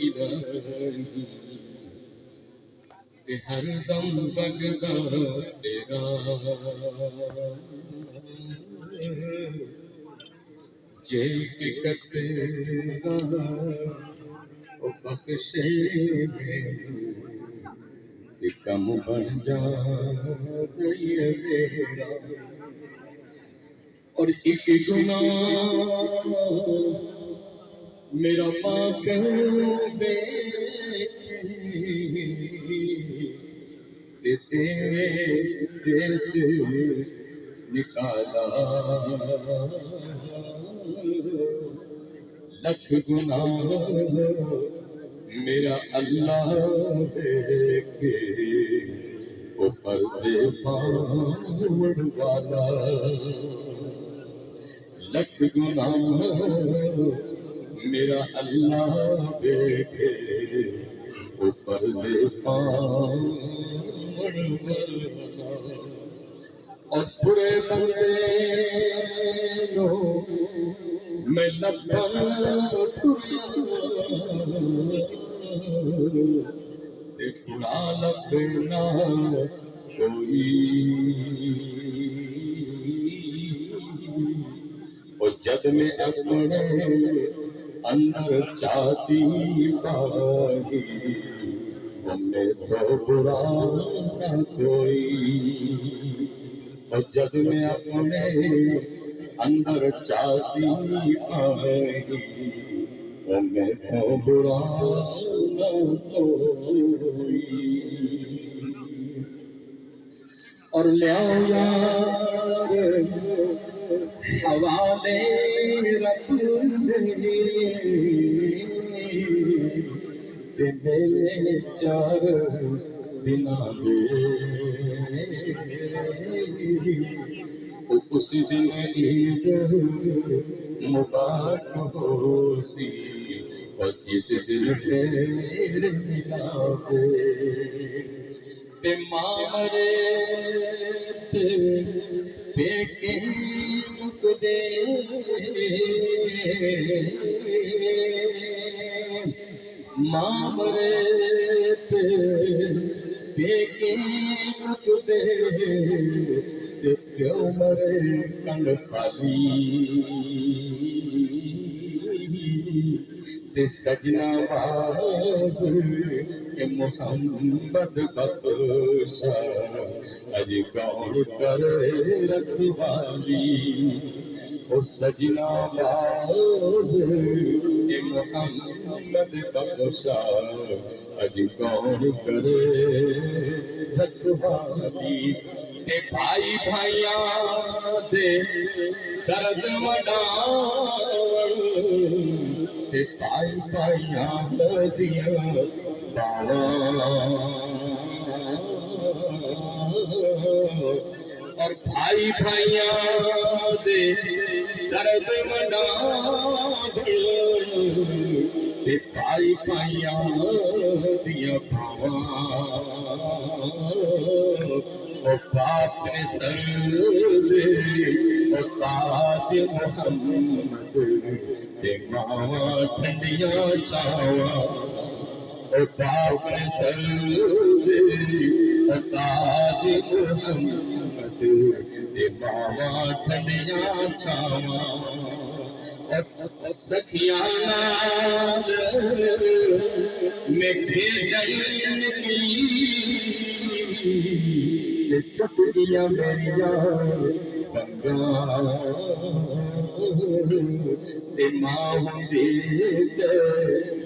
الہی تے ہر دم وگدا تیرا جے کہ کتنا او بخشے تے کم بن جا دئیے میرا اور ایک گناہ میرا ماں کہوں بے تے تیرے دیس نکالا لکھ گناہ میرا اللہ دیکھے وہ پردے پاؤں والا لکھ گناہ میرا اللہ دیکھے وہ پردے پاؤں والا اور برے بندے نو میں لبن تے برا لبنا کوئی اور جب میں اپنے اندر چاہتی پائی وہ میں تو برا نہ کوئی اور جب میں اپنے اندر چاہتی پائی وہ میں تو برا نہ کوئی اور لیاؤ یار حوالے رکھ دے تے میرے چار بنا دے اس دن عید مبارک ہو سی اور اس دن پھر ملا دے تے ماں مرے تے پیکے مک دے ماں مرے تے پیکے مک دے تے پیو مرے کنڈ خالی تے سجنا باز کہ محمد بخشا اج کون کرے رکھوالی او سجنا باز کہ محمد بخشا اج کون کرے رکھوالی تے بھائی بھائیاں دے درد وڈاون تے بھائی بھائیاں دیاں باواں اور بھائی بھائیاں دے درد وڈاون تے بھائی بھائیاں دیاں باواں او پاک نے سر دے او تاج محمد تے ماواں ٹھنڈیاں چھاواں او پاک نے سر دے او تاج محمد تے ماواں ٹھنڈیاں چھاواں سکھیاں نال میں بھیجن نکلی ٹوٹ گیا میریاں بنگاں تے ماں ہوندی تے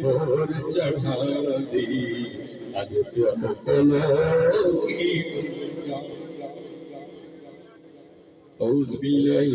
ہور چڑھاندی اج پیو کولوں کی اعوذ باللہ